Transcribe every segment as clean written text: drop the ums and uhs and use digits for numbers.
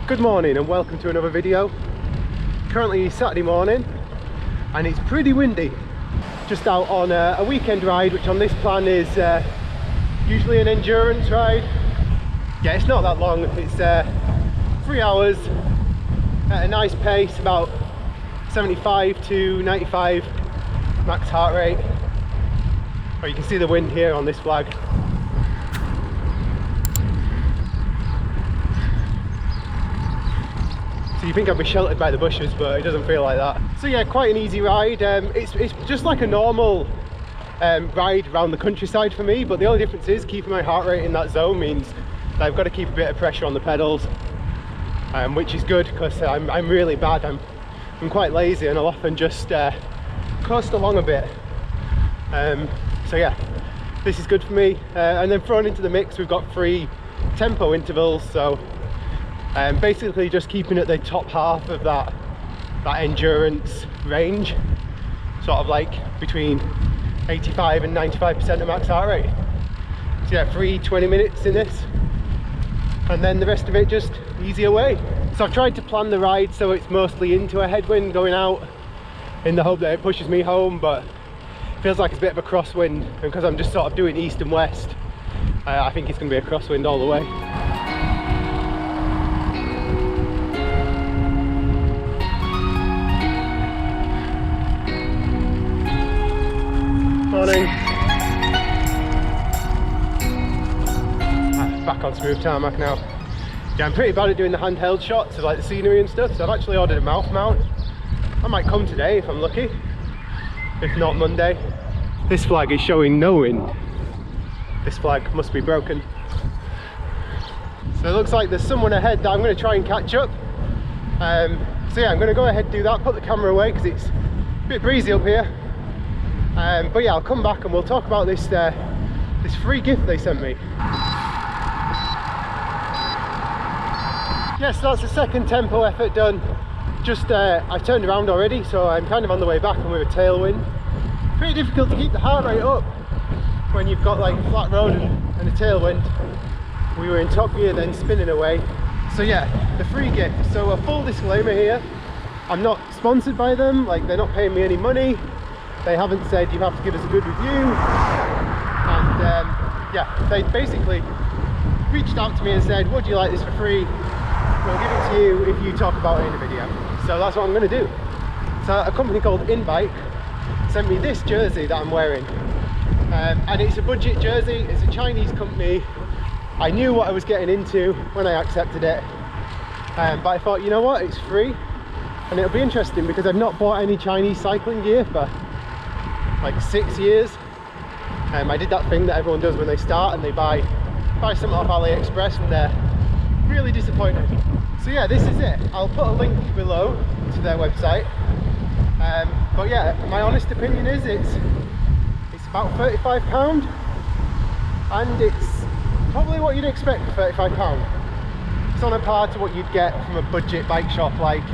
Good morning and welcome to another video. Currently Saturday morning and it's pretty windy. Just out on a weekend ride, which on this plan is usually an endurance ride. Yeah, it's not that long. It's 3 hours at a nice pace, about 75 to 95 max heart rate. But you can see the wind here on this flag. So you think I'd be sheltered by the bushes, but it doesn't feel like that. So yeah, quite an easy ride. It's just like a normal ride around the countryside for me, but the only difference is keeping my heart rate in that zone means that I've got to keep a bit of pressure on the pedals, which is good because I'm really bad. I'm quite lazy and I'll often just coast along a bit. So yeah, this is good for me. And then thrown into the mix, we've got 3 tempo intervals, so basically just keeping at the top half of that endurance range, sort of like between 85 and 95% of max heart rate. So yeah, 20 minutes in this, and then the rest of it just easy away. So I've tried to plan the ride so it's mostly into a headwind going out in the hope that it pushes me home, but it feels like it's a bit of a crosswind, and because I'm just sort of doing east and west, I think it's going to be a crosswind all the way. Morning. Back on smooth tarmac now. Yeah, I'm pretty bad at doing the handheld shots of like the scenery and stuff, so I've actually ordered a mouth mount. I might come today if I'm lucky, if not Monday. This flag is showing no wind. This flag must be broken. So it looks like there's someone ahead that I'm going to try and catch up. So yeah, I'm going to go ahead and do that, put the camera away because it's a bit breezy up here. But yeah, I'll come back and we'll talk about this this free gift they sent me. Yes, that's the second tempo effort done. Just I've turned around already, so I'm kind of on the way back and with a tailwind. Pretty difficult to keep the heart rate up when you've got like a flat road and a tailwind. We were in top gear then spinning away. So yeah, the free gift. So a full disclaimer here, I'm not sponsored by them, like they're not paying me any money. They haven't said you have to give us a good review, and yeah, they basically reached out to me and said, would you like this for free? We'll give it to you if you talk about it in a video. So that's what I'm going to do. So a company called INBIKE sent me this jersey that I'm wearing, and it's a budget jersey. It's a Chinese company. I knew what I was getting into when I accepted it, but I thought, you know what, it's free and it'll be interesting because I've not bought any Chinese cycling gear for like 6 years. I did that thing that everyone does when they start and they buy something off AliExpress and they're really disappointed. So yeah, this is it. I'll put a link below to their website. But yeah, my honest opinion is it's about £35, and it's probably what you'd expect for £35. It's on a par to what you'd get from a budget bike shop like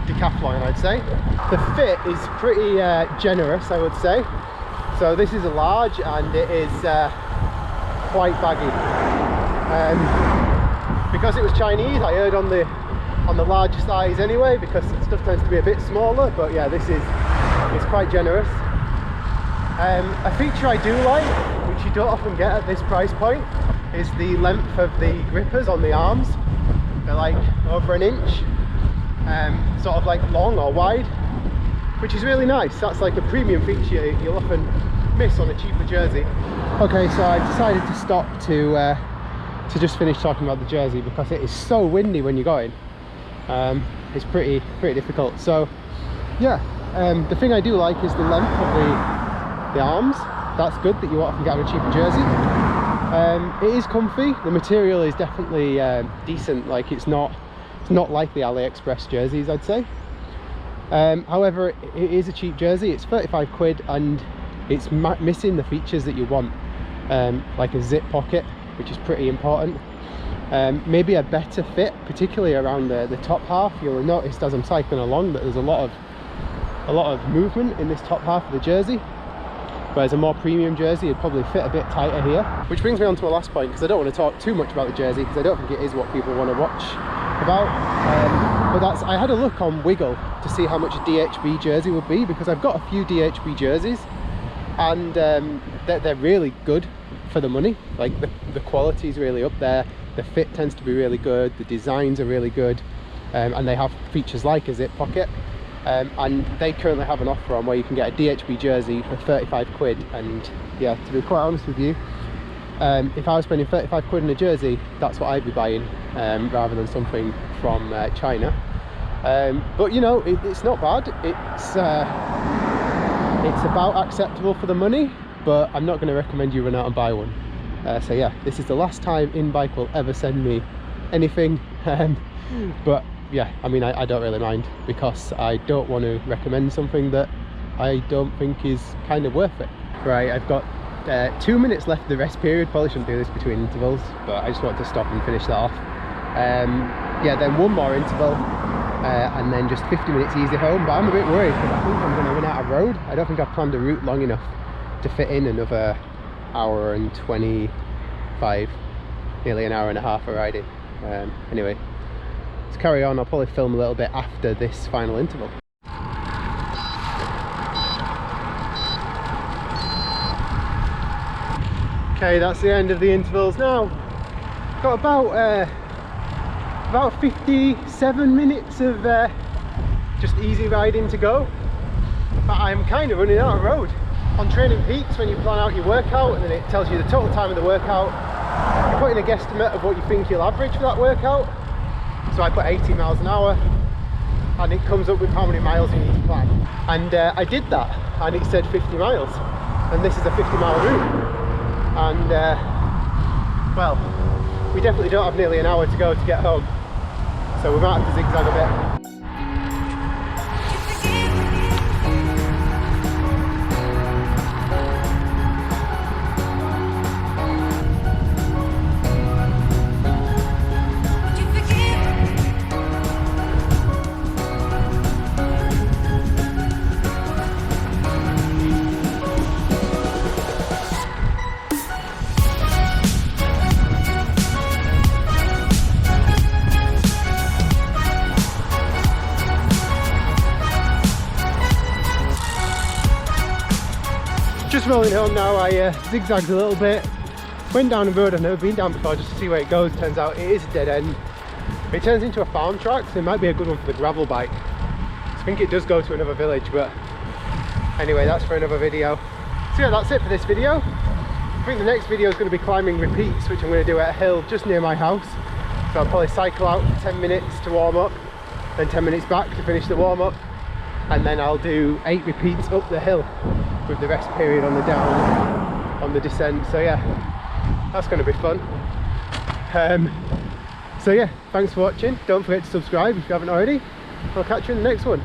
Decathlon, I'd say. The fit is pretty generous, I would say. So this is a large and it is quite baggy. Because it was Chinese, I erred on the large size anyway, because stuff tends to be a bit smaller. But yeah, it's quite generous. A feature I do like, which you don't often get at this price point, is the length of the grippers on the arms. They're like over 1 inch. Sort of like long or wide, which is really nice. That's like a premium feature you'll often miss on a cheaper jersey. Okay, so I decided to stop to just finish talking about the jersey because it is so windy when you're going. It's pretty difficult. So yeah, the thing I do like is the length of the arms. That's good that you often get on a cheaper jersey. It is comfy. The material is definitely decent. Like it's not like the AliExpress jerseys, I'd say. However, it is a cheap jersey. It's 35 quid and it's missing the features that you want, like a zip pocket, which is pretty important. Maybe a better fit, particularly around the top half. You'll have noticed as I'm cycling along that there's a lot of movement in this top half of the jersey, whereas a more premium jersey would probably fit a bit tighter here. Which brings me on to my last point, because I don't want to talk too much about the jersey, because I don't think it is what people want to watch about. But I had a look on Wiggle to see how much a DHB jersey would be, because I've got a few DHB jerseys, and they're really good for the money. Like the quality is really up there, the fit tends to be really good, the designs are really good, and they have features like a zip pocket. And they currently have an offer on where you can get a DHB jersey for 35 quid, and yeah, to be quite honest with you, if I was spending 35 quid on a jersey, that's what I'd be buying, rather than something from China. But you know, it's not bad. It's about acceptable for the money, but I'm not going to recommend you run out and buy one. So yeah, this is the last time INBIKE will ever send me anything, but yeah, I mean, I don't really mind, because I don't want to recommend something that I don't think is kind of worth it. Right, I've got 2 minutes left of the rest period. Probably shouldn't do this between intervals, but I just wanted to stop and finish that off. Yeah, then one more interval, and then just 50 minutes easy home. But I'm a bit worried, because I think I'm going to run out of road. I don't think I've planned a route long enough to fit in another hour and 25, nearly an hour and a half of riding. Anyway, let's carry on. I'll probably film a little bit after this final interval. Okay, that's the end of the intervals now. Got about 57 minutes of just easy riding to go, but I'm kind of running out of road. On Training Peaks, when you plan out your workout and then it tells you the total time of the workout, you put in a guesstimate of what you think you'll average for that workout. So I put 80 miles an hour, and it comes up with how many miles you need to plan. And I did that, and it said 50 miles, and this is a 50-mile route. And well, we definitely don't have nearly an hour to go to get home, so we might have to zigzag a bit. Just rolling home now. I zigzagged a little bit, went down a road I've never been down before just to see where it goes. Turns out it is a dead end. It turns into a farm track, so it might be a good one for the gravel bike. I think it does go to another village, but anyway, that's for another video. So yeah, that's it for this video. I think the next video is going to be climbing repeats, which I'm going to do at a hill just near my house. So I'll probably cycle out for 10 minutes to warm up, then 10 minutes back to finish the warm up, and then I'll do 8 repeats up the hill with the rest period on the down, on the descent. So yeah, that's going to be fun. So yeah, thanks for watching. Don't forget to subscribe if you haven't already. I'll catch you in the next one.